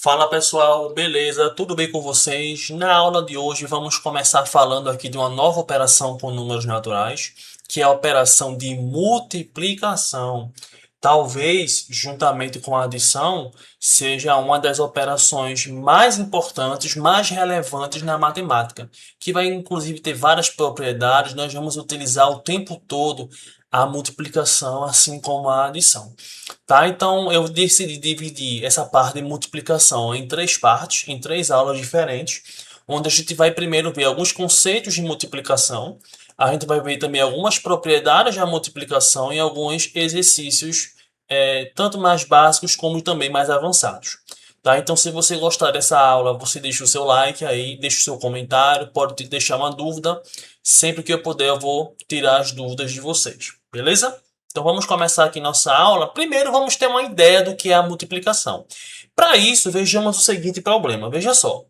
Fala pessoal, beleza? Tudo bem com vocês? Na aula de hoje vamos começar falando aqui de uma nova operação com números naturais, que é a operação de multiplicação. Talvez, juntamente com a adição, seja uma das operações mais importantes, mais relevantes na matemática, que vai inclusive ter várias propriedades. Nós vamos utilizar o tempo todo a multiplicação, assim como a adição. Tá? Então eu decidi dividir essa parte de multiplicação em três partes, em três aulas diferentes, onde a gente vai primeiro ver alguns conceitos de multiplicação, a gente vai ver também algumas propriedades da multiplicação e alguns exercícios, tanto mais básicos como também mais avançados. Tá? Então, se você gostar dessa aula, você deixa o seu like aí, deixa o seu comentário, pode deixar uma dúvida. Sempre que eu puder, eu vou tirar as dúvidas de vocês. Beleza? Então vamos começar aqui nossa aula. Primeiro vamos ter uma ideia do que é a multiplicação. Para isso, vejamos o seguinte problema. Veja só.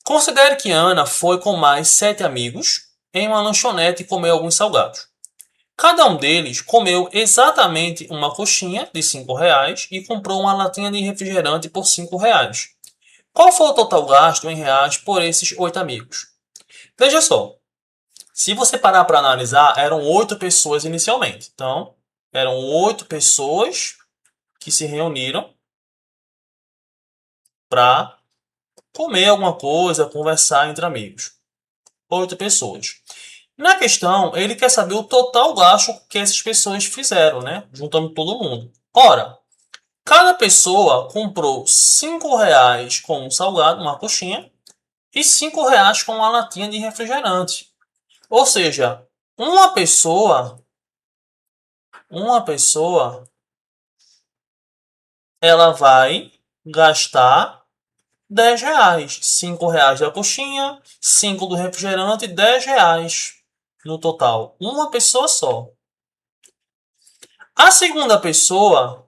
Considere que Ana foi com mais 7 amigos em uma lanchonete e comeu alguns salgados. Cada um deles comeu exatamente uma coxinha de R$ 5 e comprou uma latinha de refrigerante por R$ 5. Qual foi o total gasto em reais por esses 8 amigos? Veja só. Se você parar para analisar, eram 8 pessoas inicialmente. Então, eram 8 pessoas que se reuniram para comer alguma coisa, conversar entre amigos. 8 pessoas. Na questão, ele quer saber o total gasto que essas pessoas fizeram, né? Juntando todo mundo. Ora, cada pessoa comprou R$ 5 com um salgado, uma coxinha, e R$ 5 com uma latinha de refrigerante. Ou seja, uma pessoa, ela vai gastar R$ 10. R$ 5 da coxinha, 5 do refrigerante, R$ 10 no total. Uma pessoa só. A segunda pessoa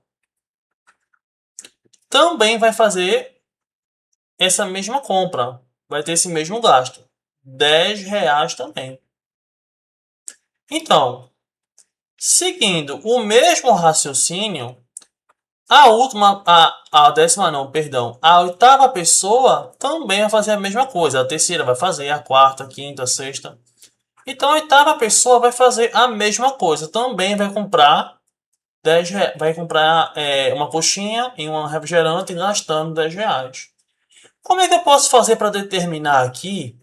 também vai fazer essa mesma compra. Vai ter esse mesmo gasto. R$ 10 também. Então, seguindo o mesmo raciocínio, a décima não, perdão. A oitava pessoa também vai fazer a mesma coisa. A terceira vai fazer, a quarta, a quinta, a sexta. Então a oitava pessoa vai fazer a mesma coisa. Também vai comprar uma coxinha e um refrigerante gastando R$ 10. Como é que eu posso fazer para determinar aqui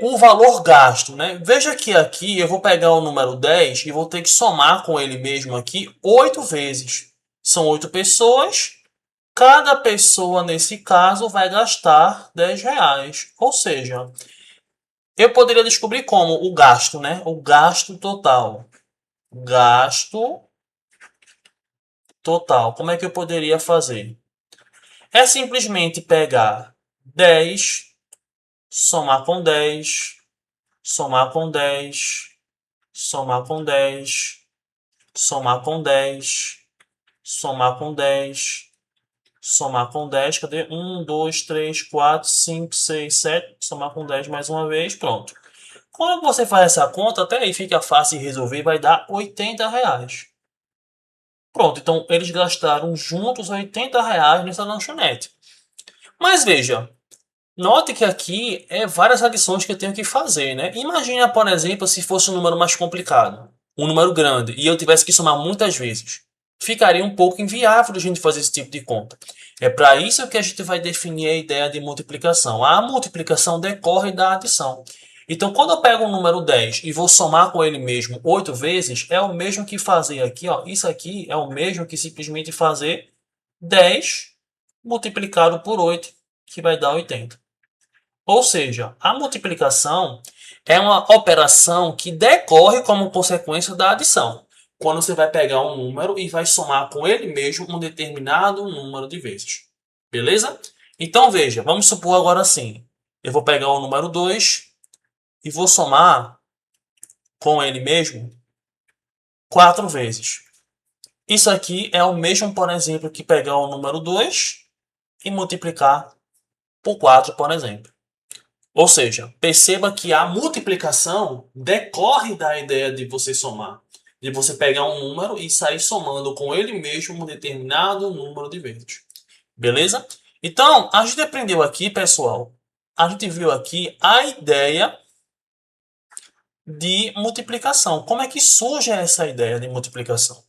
o valor gasto, né? Veja que aqui eu vou pegar o número 10 e vou ter que somar com ele mesmo aqui 8 vezes. São 8 pessoas. Cada pessoa, nesse caso, vai gastar R$ 10. Ou seja, eu poderia descobrir como o gasto, né? O gasto total. Gasto total. Como é que eu poderia fazer? É simplesmente pegar 10, somar com 10, somar com 10, somar com 10, somar com 10, somar com 10, somar com 10. Cadê? 1, 2, 3, 4, 5, 6, 7. Somar com 10 mais uma vez. Pronto. Quando você faz essa conta, até aí fica fácil de resolver, vai dar R$ 80. Pronto, então eles gastaram juntos R$ 80 nessa lanchonete. Mas veja, note que aqui é várias adições que eu tenho que fazer, né? Imagina, por exemplo, se fosse um número mais complicado, um número grande, e eu tivesse que somar muitas vezes. Ficaria um pouco inviável a gente fazer esse tipo de conta. É para isso que a gente vai definir a ideia de multiplicação. A multiplicação decorre da adição. Então, quando eu pego o número 10 e vou somar com ele mesmo 8 vezes, é o mesmo que fazer aqui, ó. Isso aqui é o mesmo que simplesmente fazer 10 multiplicado por 8, que vai dar 80. Ou seja, a multiplicação é uma operação que decorre como consequência da adição. Quando você vai pegar um número e vai somar com ele mesmo um determinado número de vezes. Beleza? Então veja, vamos supor agora assim. Eu vou pegar o número 2 e vou somar com ele mesmo 4 vezes. Isso aqui é o mesmo, por exemplo, que pegar o número 2 e multiplicar por 4, por exemplo. Ou seja, perceba que a multiplicação decorre da ideia de você somar. De você pegar um número e sair somando com ele mesmo um determinado número de vezes. Beleza? Então, a gente aprendeu aqui, pessoal, a gente viu aqui a ideia de multiplicação. Como é que surge essa ideia de multiplicação?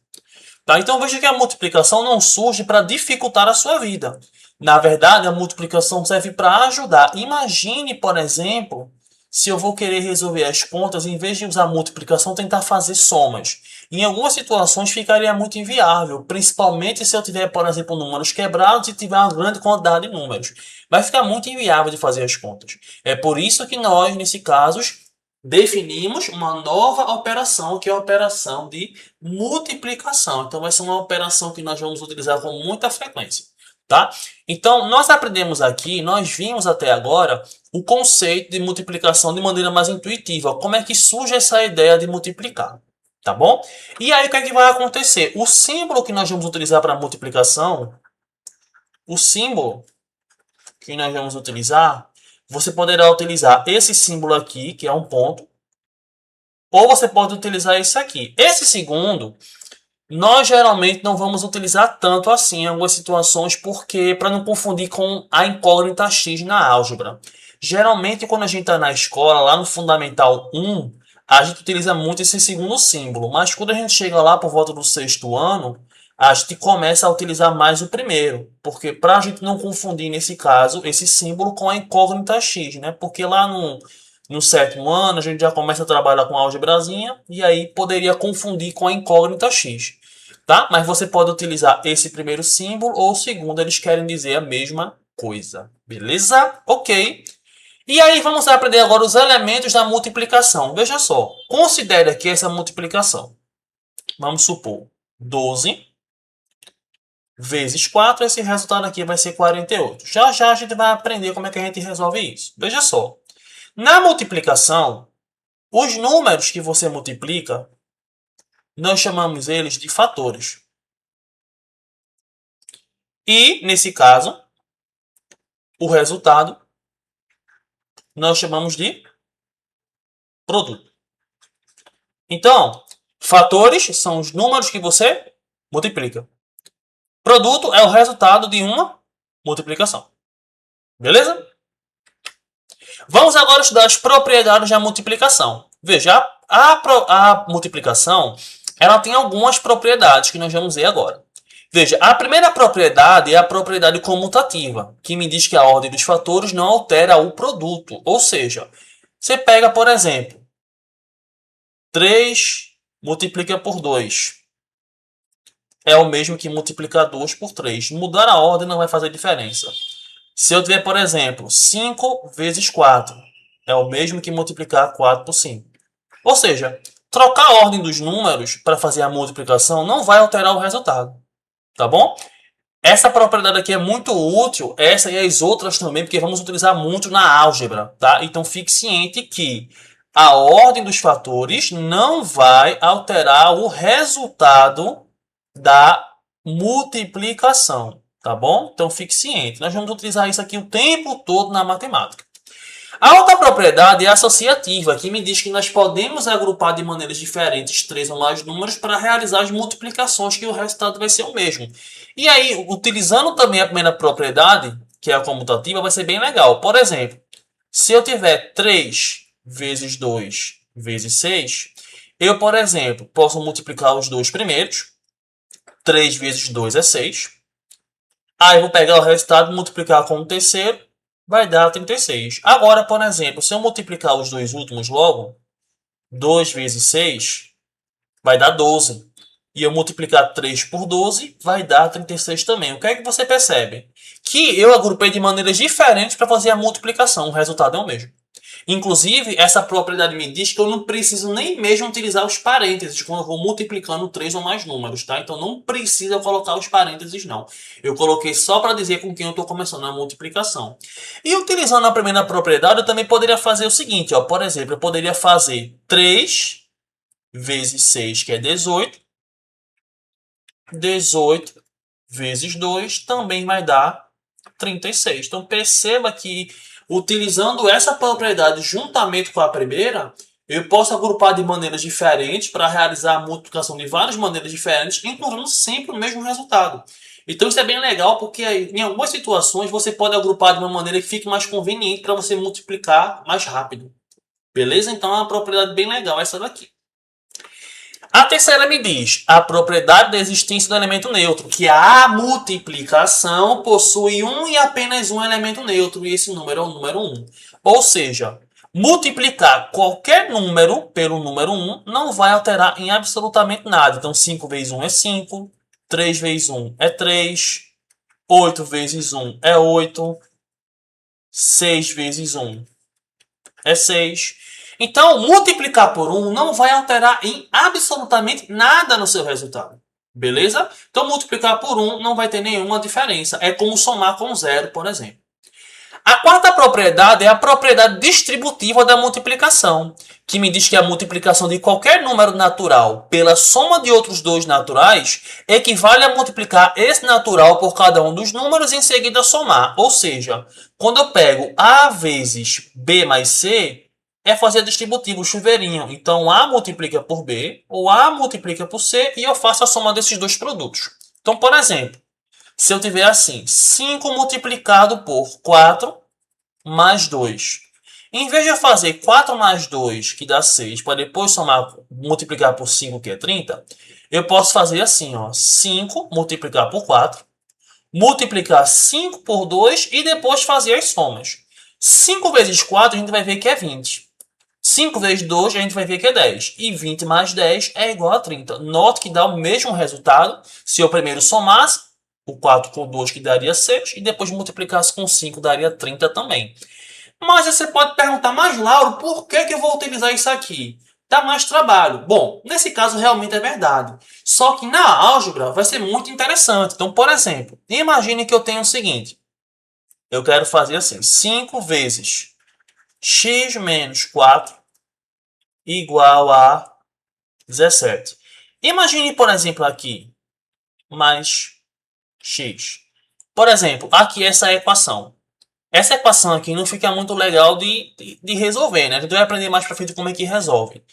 Tá? Então veja que a multiplicação não surge para dificultar a sua vida. Na verdade, a multiplicação serve para ajudar. Imagine, por exemplo, se eu vou querer resolver as contas, em vez de usar multiplicação, tentar fazer somas. Em algumas situações ficaria muito inviável, principalmente se eu tiver, por exemplo, números quebrados e tiver uma grande quantidade de números. Vai ficar muito inviável de fazer as contas. É por isso que nós, nesse caso, definimos uma nova operação, que é a operação de multiplicação. Então, vai ser uma operação que nós vamos utilizar com muita frequência. Tá? Então, nós aprendemos aqui, nós vimos até agora o conceito de multiplicação de maneira mais intuitiva. Como é que surge essa ideia de multiplicar? Tá bom? E aí, o que é que vai acontecer? O símbolo que nós vamos utilizar para multiplicação, o símbolo que nós vamos utilizar, você poderá utilizar esse símbolo aqui, que é um ponto, ou você pode utilizar esse aqui. Esse segundo, nós geralmente não vamos utilizar tanto assim em algumas situações, porque para não confundir com a incógnita x na álgebra. Geralmente, quando a gente está na escola, lá no Fundamental 1, a gente utiliza muito esse segundo símbolo. Mas quando a gente chega lá por volta do sexto ano, a gente começa a utilizar mais o primeiro. Porque para a gente não confundir, nesse caso, esse símbolo com a incógnita x, né? Porque lá no sétimo ano, a gente já começa a trabalhar com álgebrazinha e aí poderia confundir com a incógnita x. Tá? Mas você pode utilizar esse primeiro símbolo ou o segundo, eles querem dizer a mesma coisa. Beleza? Ok. E aí vamos aprender agora os elementos da multiplicação. Veja só, considere aqui essa multiplicação. Vamos supor 12 vezes 4, esse resultado aqui vai ser 48. Já já a gente vai aprender como é que a gente resolve isso. Veja só, na multiplicação, os números que você multiplica, nós chamamos eles de fatores. E, nesse caso, o resultado nós chamamos de produto. Então, fatores são os números que você multiplica. Produto é o resultado de uma multiplicação. Beleza? Vamos agora estudar as propriedades da multiplicação. Veja, a multiplicação ela tem algumas propriedades que nós vamos ver agora. Veja, a primeira propriedade é a propriedade comutativa, que me diz que a ordem dos fatores não altera o produto. Ou seja, você pega, por exemplo, 3 multiplica por 2. É o mesmo que multiplicar 2 por 3. Mudar a ordem não vai fazer diferença. Se eu tiver, por exemplo, 5 vezes 4, é o mesmo que multiplicar 4 por 5. Ou seja, trocar a ordem dos números para fazer a multiplicação não vai alterar o resultado. Tá bom? Essa propriedade aqui é muito útil, essa e as outras também, porque vamos utilizar muito na álgebra. Tá? Então fique ciente que a ordem dos fatores não vai alterar o resultado da multiplicação, tá bom? Então fique ciente. Nós vamos utilizar isso aqui o tempo todo na matemática. A outra propriedade é associativa, que me diz que nós podemos agrupar de maneiras diferentes 3 ou mais números para realizar as multiplicações, que o resultado vai ser o mesmo. E aí, utilizando também a primeira propriedade, que é a comutativa, vai ser bem legal. Por exemplo, se eu tiver 3 vezes 2 vezes 6, eu, por exemplo, posso multiplicar os dois primeiros. 3 vezes 2 é 6. Aí eu vou pegar o resultado e multiplicar com o terceiro, vai dar 36. Agora, por exemplo, se eu multiplicar os dois últimos logo, 2 vezes 6 vai dar 12. E eu multiplicar 3 por 12 vai dar 36 também. O que é que você percebe? Que eu agrupei de maneiras diferentes para fazer a multiplicação. O resultado é o mesmo. Inclusive, essa propriedade me diz que eu não preciso nem mesmo utilizar os parênteses quando eu vou multiplicando 3 ou mais números, tá? Então não precisa colocar os parênteses, não. Eu coloquei só para dizer com quem eu estou começando a multiplicação. E utilizando a primeira propriedade, eu também poderia fazer o seguinte, ó. Por exemplo, eu poderia fazer 3 vezes 6, que é 18. 18 vezes 2 também vai dar 36. Então perceba que utilizando essa propriedade juntamente com a primeira, eu posso agrupar de maneiras diferentes para realizar a multiplicação de várias maneiras diferentes, encontrando sempre o mesmo resultado. Então isso é bem legal porque em algumas situações você pode agrupar de uma maneira que fique mais conveniente para você multiplicar mais rápido. Beleza? Então é uma propriedade bem legal essa daqui. A terceira me diz a propriedade da existência do elemento neutro, que a multiplicação possui um e apenas um elemento neutro, e esse número é o número 1. Ou seja, multiplicar qualquer número pelo número 1 não vai alterar em absolutamente nada. Então 5 vezes 1 é 5, 3 vezes 1 é 3, 8 vezes 1 é 8, 6 vezes 1 é 6. Então, multiplicar por 1 não vai alterar em absolutamente nada no seu resultado. Beleza? Então, multiplicar por 1 não vai ter nenhuma diferença. É como somar com 0, por exemplo. A quarta propriedade é a propriedade distributiva da multiplicação, que me diz que a multiplicação de qualquer número natural pela soma de outros dois naturais equivale a multiplicar esse natural por cada um dos números e em seguida somar. Ou seja, quando eu pego A vezes B mais C, é fazer distributivo, chuveirinho. Então, A multiplica por B, ou A multiplica por C, e eu faço a soma desses dois produtos. Então, por exemplo, se eu tiver assim, 5 multiplicado por 4 mais 2. Em vez de eu fazer 4 mais 2, que dá 6, para depois somar, multiplicar por 5, que é 30, eu posso fazer assim, ó, 5 multiplicar por 4, multiplicar 5 por 2 e depois fazer as somas. 5 vezes 4 a gente vai ver que é 20. 5 vezes 2 a gente vai ver que é 10. E 20 mais 10 é igual a 30. Note que dá o mesmo resultado se eu primeiro somasse o 4 com 2, que daria 6, e depois multiplicasse com 5, daria 30 também. Mas você pode perguntar, mas Lauro, por que eu vou utilizar isso aqui? Dá mais trabalho. Bom, nesse caso realmente é verdade. Só que na álgebra vai ser muito interessante. Então, por exemplo, imagine que eu tenho o seguinte. Eu quero fazer assim, 5 vezes x menos 4 igual a 17. Imagine, por exemplo, aqui, mais x. Por exemplo, aqui essa equação. Essa equação aqui não fica muito legal de resolver, né? A gente vai aprender mais pra frente como é que resolve.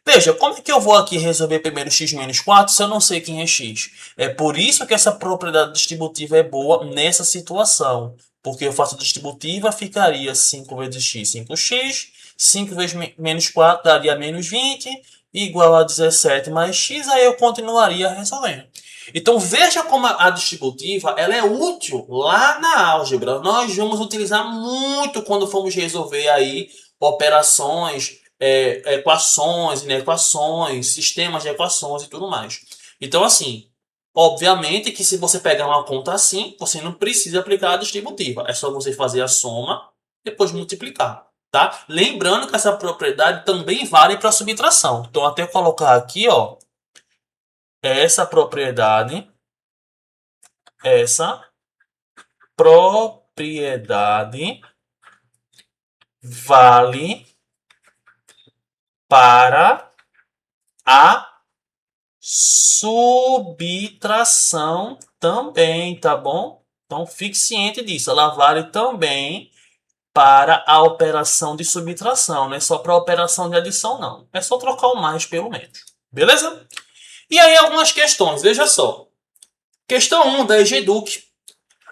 Veja, como é que eu vou aqui resolver primeiro x menos 4 se eu não sei quem é x? É por isso que essa propriedade distributiva é boa nessa situação. Porque eu faço distributiva, ficaria 5 vezes x, 5x. 5 vezes menos 4 daria menos 20, igual a 17 mais x, aí eu continuaria resolvendo. Então veja como a distributiva ela é útil lá na álgebra. Nós vamos utilizar muito quando formos resolver aí operações, equações, inequações, sistemas de equações e tudo mais. Então assim, obviamente que se você pegar uma conta assim, você não precisa aplicar a distributiva. É só você fazer a soma e depois multiplicar. Tá? Lembrando que essa propriedade também vale para subtração. Então até colocar aqui, ó, essa propriedade vale para a subtração também, tá bom? Então fique ciente disso, ela vale também para a operação de subtração, não é só para a operação de adição, não. É só trocar o mais pelo menos, beleza? E aí algumas questões, veja só. Questão 1 da EGEDUC.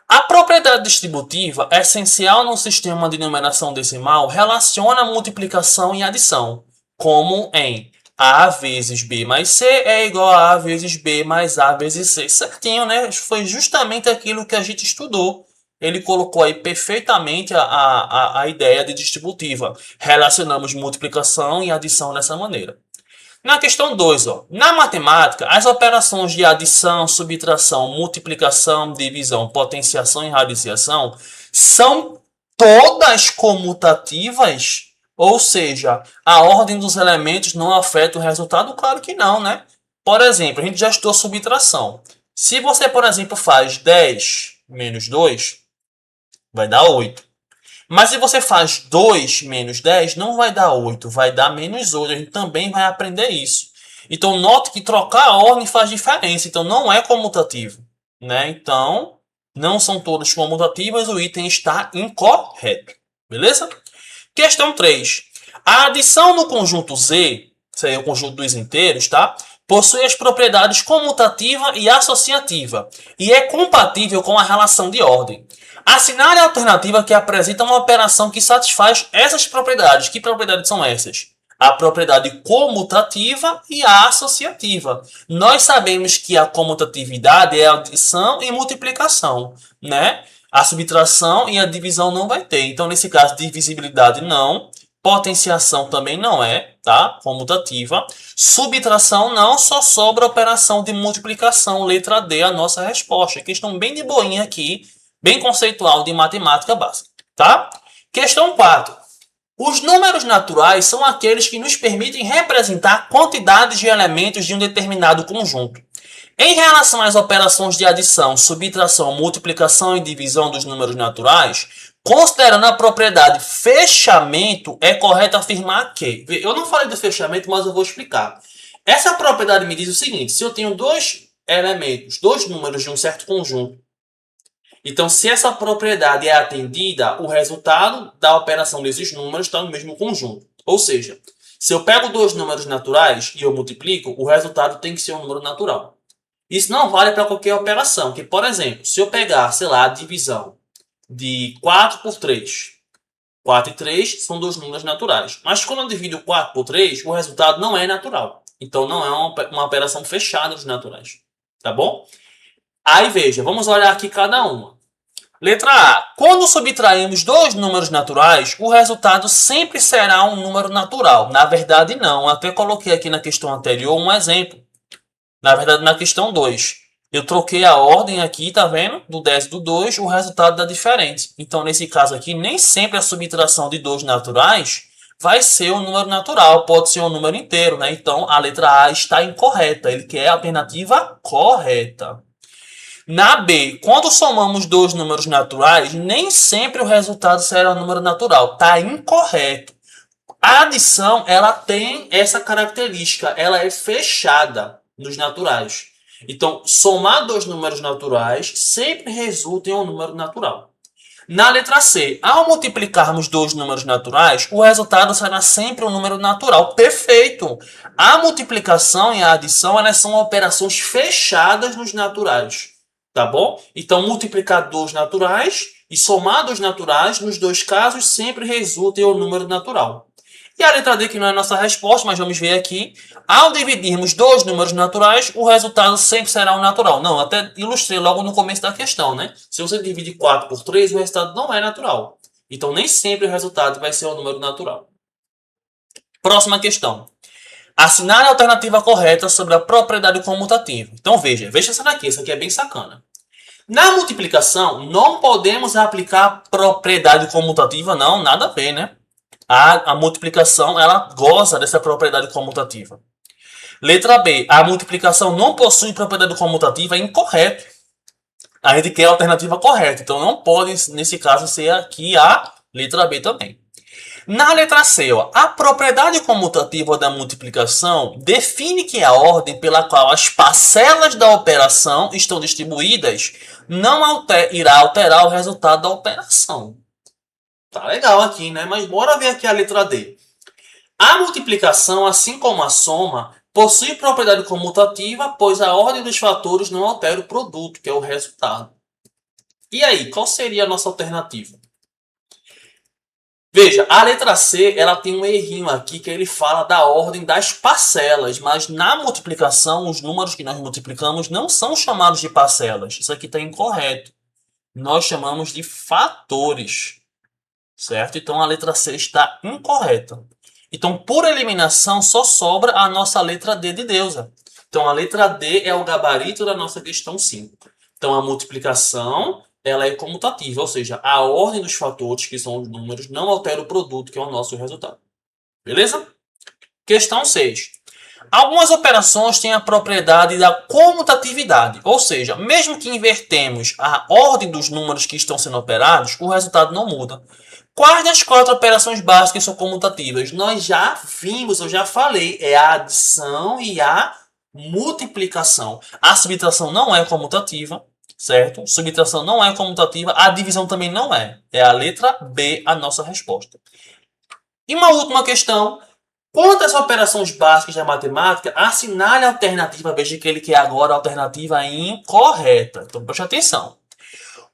A propriedade distributiva, essencial no sistema de numeração decimal, relaciona multiplicação e adição, como em A vezes B mais C é igual a A vezes B mais A vezes C. Certinho, né? Foi justamente aquilo que a gente estudou. Ele colocou aí perfeitamente a ideia de distributiva. Relacionamos multiplicação e adição dessa maneira. Na questão 2, ó, na matemática, as operações de adição, subtração, multiplicação, divisão, potenciação e radiciação são todas comutativas? Ou seja, a ordem dos elementos não afeta o resultado? Claro que não, né? Por exemplo, a gente já estudou subtração. Se você, por exemplo, faz 10 menos 2, vai dar 8. Mas se você faz 2 menos 10, não vai dar 8, vai dar menos 8. A gente também vai aprender isso. Então, note que trocar a ordem faz diferença. Então, não é comutativo, né? Então, não são todas comutativas, o item está incorreto. Beleza? Questão 3. A adição no conjunto Z, isso aí é o conjunto dos inteiros, tá? Possui as propriedades comutativa e associativa e é compatível com a relação de ordem. Assinale a alternativa que apresenta uma operação que satisfaz essas propriedades. Que propriedades são essas? A propriedade comutativa e a associativa. Nós sabemos que a comutatividade é adição e multiplicação, né? A subtração e a divisão não vai ter. Então, nesse caso, divisibilidade não. Potenciação também não é, tá? Comutativa. Subtração não, só sobra a operação de multiplicação. Letra D, a nossa resposta. Questão bem de boinha aqui, bem conceitual de matemática básica, tá? Questão 4. Os números naturais são aqueles que nos permitem representar quantidades de elementos de um determinado conjunto. Em relação às operações de adição, subtração, multiplicação e divisão dos números naturais, considerando a propriedade fechamento, é correto afirmar que... Eu não falei do fechamento, mas eu vou explicar. Essa propriedade me diz o seguinte: se eu tenho dois elementos, dois números de um certo conjunto, então se essa propriedade é atendida, o resultado da operação desses números está no mesmo conjunto. Ou seja, se eu pego dois números naturais e eu multiplico, o resultado tem que ser um número natural. Isso não vale para qualquer operação, que, por exemplo, se eu pegar, sei lá, a divisão de 4 por 3, 4 e 3 são dois números naturais. Mas quando eu divido 4 por 3, o resultado não é natural. Então não é uma operação fechada dos naturais. Tá bom? Aí veja, vamos olhar aqui cada uma. Letra A. Quando subtraímos dois números naturais, o resultado sempre será um número natural. Na verdade, não. Até coloquei aqui na questão anterior um exemplo. Na verdade, na questão 2. Eu troquei a ordem aqui, tá vendo? Do 10 e do 2, o resultado dá diferente. Então, nesse caso aqui, nem sempre a subtração de dois naturais vai ser um número natural. Pode ser um número inteiro, né? Então, a letra A está incorreta. Ele quer a alternativa correta. Na B, quando somamos dois números naturais, nem sempre o resultado será um número natural. Está incorreto. A adição, ela tem essa característica. Ela é fechada nos naturais. Então, somar dois números naturais sempre resulta em um número natural. Na letra C, ao multiplicarmos dois números naturais, o resultado será sempre um número natural. Perfeito! A multiplicação e a adição, elas são operações fechadas nos naturais. Tá bom? Então, multiplicar dois naturais e somar dois naturais, nos dois casos, sempre resulta em um número natural. E a letra D, que não é a nossa resposta, mas vamos ver aqui. Ao dividirmos dois números naturais, o resultado sempre será um natural. Não, até ilustrei logo no começo da questão, né? Se você divide 4 por 3, o resultado não é natural. Então, nem sempre o resultado vai ser um número natural. Próxima questão. Assinale a alternativa correta sobre a propriedade comutativa. Então, veja essa daqui. Essa aqui é bem sacana. Na multiplicação, não podemos aplicar propriedade comutativa, não. Nada a ver, né? A multiplicação, ela goza dessa propriedade comutativa. Letra B. A multiplicação não possui propriedade comutativa, é incorreto. A gente quer a alternativa correta. Então, não pode, nesse caso, ser aqui a letra B também. Na letra C, ó, a propriedade comutativa da multiplicação define que a ordem pela qual as parcelas da operação estão distribuídas não irá alterar o resultado da operação. Tá legal aqui, né? Mas bora ver aqui a letra D. A multiplicação, assim como a soma, possui propriedade comutativa, pois a ordem dos fatores não altera o produto, que é o resultado. E aí, qual seria a nossa alternativa? Veja, a letra C, ela tem um errinho aqui que ele fala da ordem das parcelas, mas na multiplicação, os números que nós multiplicamos não são chamados de parcelas. Isso aqui está incorreto. Nós chamamos de fatores, certo? Então, a letra C está incorreta. Então, por eliminação, só sobra a nossa letra D de Deusa. Então, a letra D é o gabarito da nossa questão 5. Então, a multiplicação, ela é comutativa, ou seja, a ordem dos fatores, que são os números, não altera o produto, que é o nosso resultado. Beleza? Questão 6. Algumas operações têm a propriedade da comutatividade, ou seja, mesmo que invertemos a ordem dos números que estão sendo operados, o resultado não muda. Quais das 4 operações básicas são comutativas? Nós já vimos, eu já falei, é a adição e a multiplicação. A subtração não é comutativa, certo? Subtração não é comutativa, a divisão também não é. É a letra B a nossa resposta. E uma última questão. Quanto às operações básicas da matemática, assinale a alternativa. Veja que ele quer agora a alternativa incorreta. Então, preste atenção.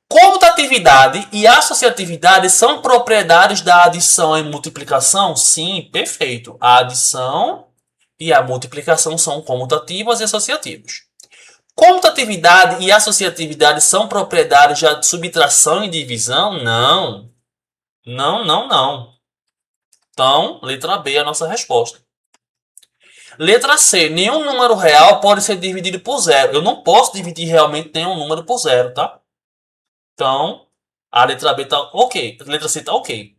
Comutatividade e associatividade são propriedades da adição e multiplicação? Sim, perfeito. A adição e a multiplicação são comutativas e associativas. Comutatividade e associatividade são propriedades da subtração e divisão? Não. Não, não, não. Então, letra B é a nossa resposta. Letra C. Nenhum número real pode ser dividido por zero. Eu não posso dividir realmente nenhum número por zero, tá? Então, a letra B tá ok. A letra C tá ok.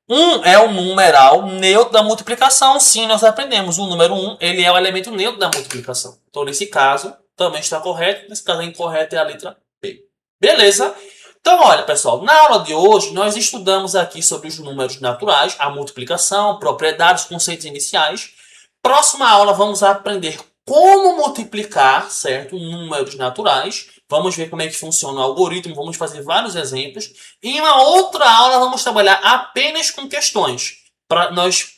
1 é o numeral neutro da multiplicação. Sim, nós aprendemos. O número 1 ele é o elemento neutro da multiplicação. Então, nesse caso, também está correto. Nesse caso, a incorreta é a letra B. Beleza? Então, olha, pessoal, na aula de hoje, nós estudamos aqui sobre os números naturais, a multiplicação, propriedades, conceitos iniciais. Próxima aula, vamos aprender como multiplicar, certo? Números naturais. Vamos ver como é que funciona o algoritmo, vamos fazer vários exemplos. E em uma outra aula, vamos trabalhar apenas com questões, para nós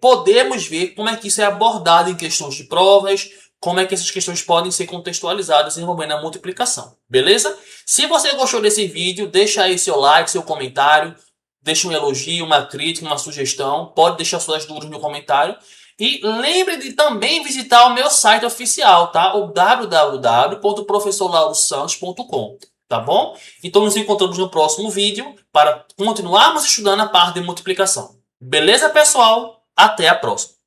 podermos ver como é que isso é abordado em questões de provas, como é que essas questões podem ser contextualizadas envolvendo a multiplicação, beleza? Se você gostou desse vídeo, deixa aí seu like, seu comentário, deixa um elogio, uma crítica, uma sugestão, pode deixar suas dúvidas no comentário. E lembre de também visitar o meu site oficial, tá? O www.professorlaurosantos.com, tá bom? Então nos encontramos no próximo vídeo para continuarmos estudando a parte de multiplicação. Beleza, pessoal? Até a próxima!